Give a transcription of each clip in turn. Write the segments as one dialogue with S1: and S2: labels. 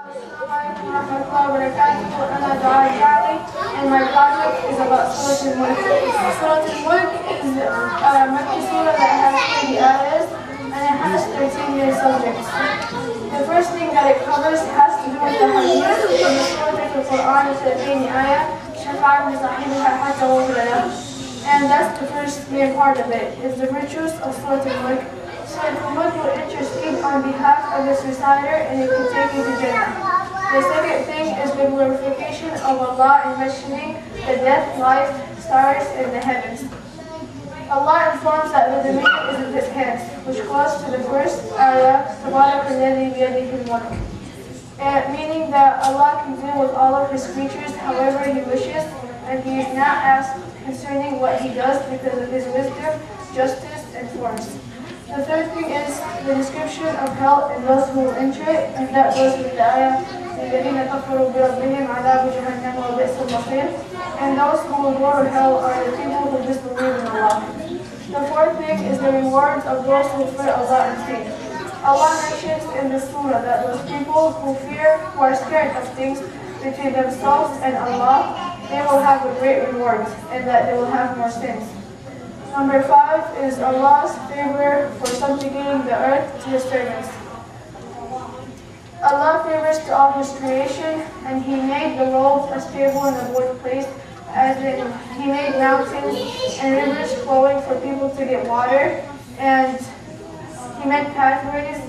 S1: Assalamualaikum warahmatullahi wabarakatuh. Ana Dara Charlie, and my project is about Surah Al-Mulk. Surah Al-Mulk is a Makki surah that has 30 ayahs, and it has 13 main subjects. The first thing that it covers has to do with the hadith from the Surah Al-Quran of 30 ayah, Shafa'at bi sahibiha hatta wufila lahu. And that's the first main part of it, is the virtues of Surah Al-Mulk. Surah Al-Mulk will intercede on behalf of its reciter, and it can take you to Jannah. The second thing is the glorification of Allah in mentioning the death, life, stars, and the heavens. Allah informs that the dominion is in His hands, which goes to the first ayah, Tabarak alladhi biyadihi al-mulk. Meaning that Allah can deal with all of His creatures however He wishes, and He is not asked concerning what He does because of His wisdom, justice, and force. The third thing is the description of hell and those who will enter it, and that goes with the ayah, الَّذِينَ كَفَرُوا بِرَبِّهِمْ عَذَابُ جَهَنَّمَ وَبِئْسَ الْمَصِيرُ. And those who will go to hell are the people who disbelieve in Allah. The fourth thing is the rewards of those who fear Allah and faith. Allah mentions in the surah that those people who are scared of things between themselves and Allah, they will have a great reward, and that they will have more sins. Number 5 is Allah's favor for subjugating the earth to His servants. Allah favors to all His creation, and He made the world a stable and a good place, as in He made mountains and rivers flowing for people to get water, and He made pathways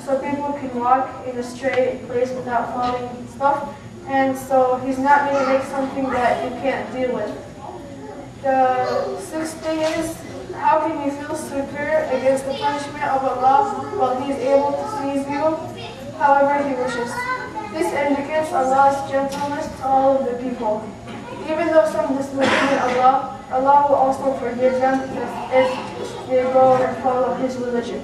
S1: so people can walk in a straight place without falling and stuff, and so He's not going to make something that you can't deal with. The sixth thing is, how can you feel secure against the punishment of Allah while He is able to seize you however He wishes? This indicates Allah's gentleness to all of the people. Even though some disbelieve in Allah, Allah will also forgive them if they go and follow His religion.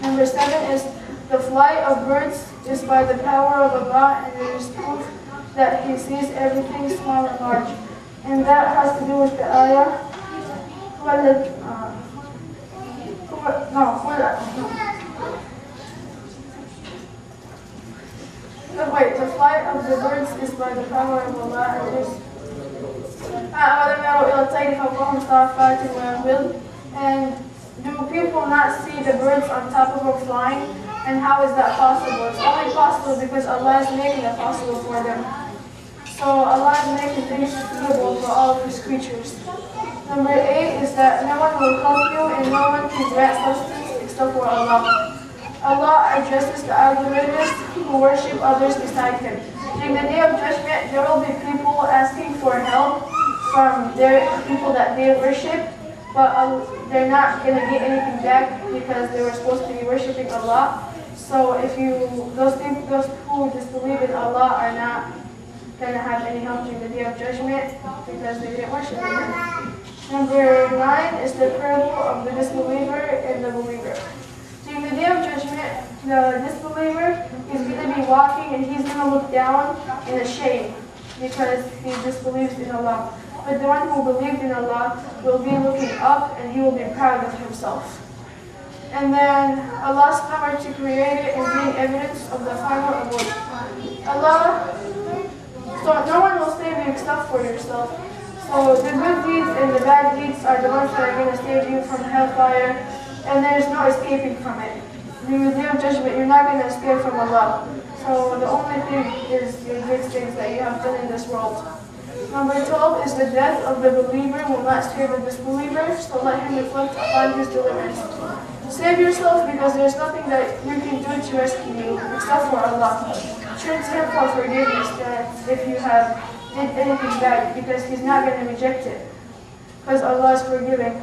S1: Number 7 is, the flight of birds is by the power of Allah, and it is proof that He sees everything small and large. And that has to do with the ayah, the flight of the birds is by the power of Allah, and it is and do people not see the birds on top of them flying? And how is that possible? It's only possible because Allah is making it possible for them. So Allah is making things suitable for all of His creatures. Number 8 is that no one will help you and no one can grant substance except for Allah. Allah addresses the idolatrous who worship others beside Him. During the Day of Judgment, there will be people asking for help from their people that they worship, but they're not going to get anything back because they were supposed to be worshiping Allah. So those who disbelieve in Allah are not going to have any help during the Day of Judgment because they didn't worship Him. Number 9 is the parable of the disbeliever and the believer. During the Day of Judgment, the disbeliever is going to be walking and he's going to look down in a shame because he disbelieves in Allah. But the one who believed in Allah will be looking up and he will be proud of himself. And then Allah's power to create it and being evidence of the final abode. So no one will save you except for yourself. So the good deeds and the bad deeds are the ones that are going to save you from hellfire, and there is no escaping from it. During the Day of Judgment, you're not going to escape from Allah. So the only thing is your good things that you have done in this world. Number 12 is the death of the believer will not spare the disbeliever, so let him reflect upon his deliverance. Save yourself because there is nothing that you can do to rescue you except for Allah. Turn to Him for forgiveness if you have did anything bad, because He's not going to reject it, because Allah is forgiving.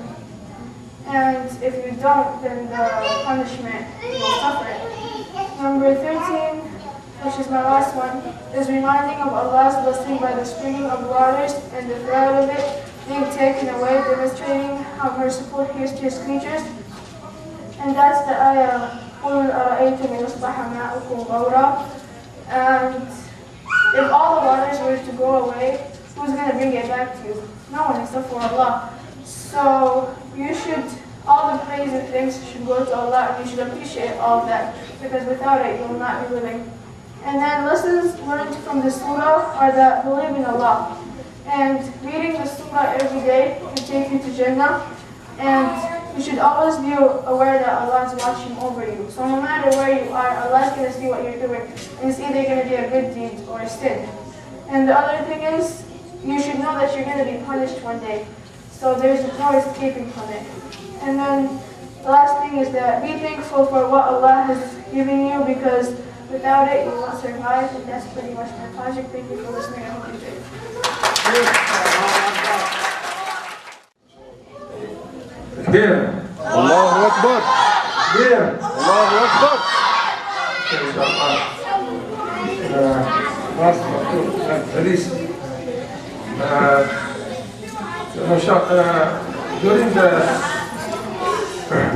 S1: And if you don't, then the punishment will suffer. Number 13, which is my last one, is reminding of Allah's blessing by the springing of waters and the flood of it being taken away, demonstrating how merciful He is to His creatures. And that's the ayah, قُلْ أَرَأَيْتُمْ إِنْ أَصْبَحَ مَاؤُكُمْ غَوْرًا. And if all the waters were to go away, who's going to bring it back to you? No one except for Allah. So all the praise and thanks should go to Allah, and you should appreciate all of that, because without it, you will not be living. And then lessons learned from the surah are that believe in Allah. And reading the surah every day can take you to Jannah. And you should always be aware that Allah is watching over you. So no matter where you are, Allah is going to see what you're doing. And it's either going to be a good deed or a sin. And the other thing is, you should know that you're going to be punished one day. So there's no escaping from it. And then the last thing is that be thankful for what Allah has given you, because without it, you won't survive. And that's pretty much my project. Thank you for listening. I hope you enjoyed it.
S2: Here.
S3: Allahu Akbar.
S2: Here.
S3: Allahu Akbar.
S2: Please.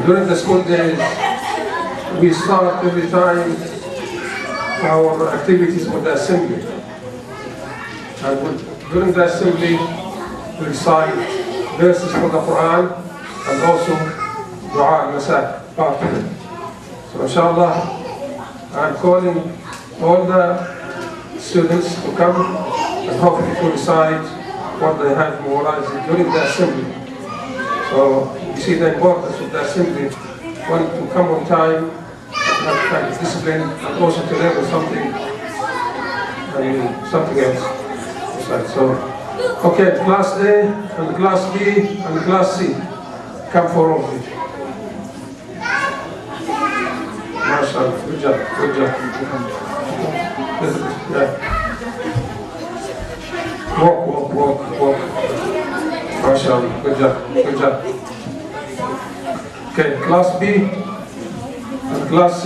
S2: During the school days, we start every time our activities with the assembly. And during the assembly, we recite verses from the Quran and also dua al-masa. So inshallah, I'm calling all the students to come and hopefully to recite what they have memorized during the assembly. So you see the importance of the assembly, one to come on time, and have kind of discipline, and also to learn something, something else. So, okay, class A and class B and class C, come forward, please. MashaAllah, good job, good job. Yeah. Walk. MashaAllah, good job, good job. Okay, class B and class C.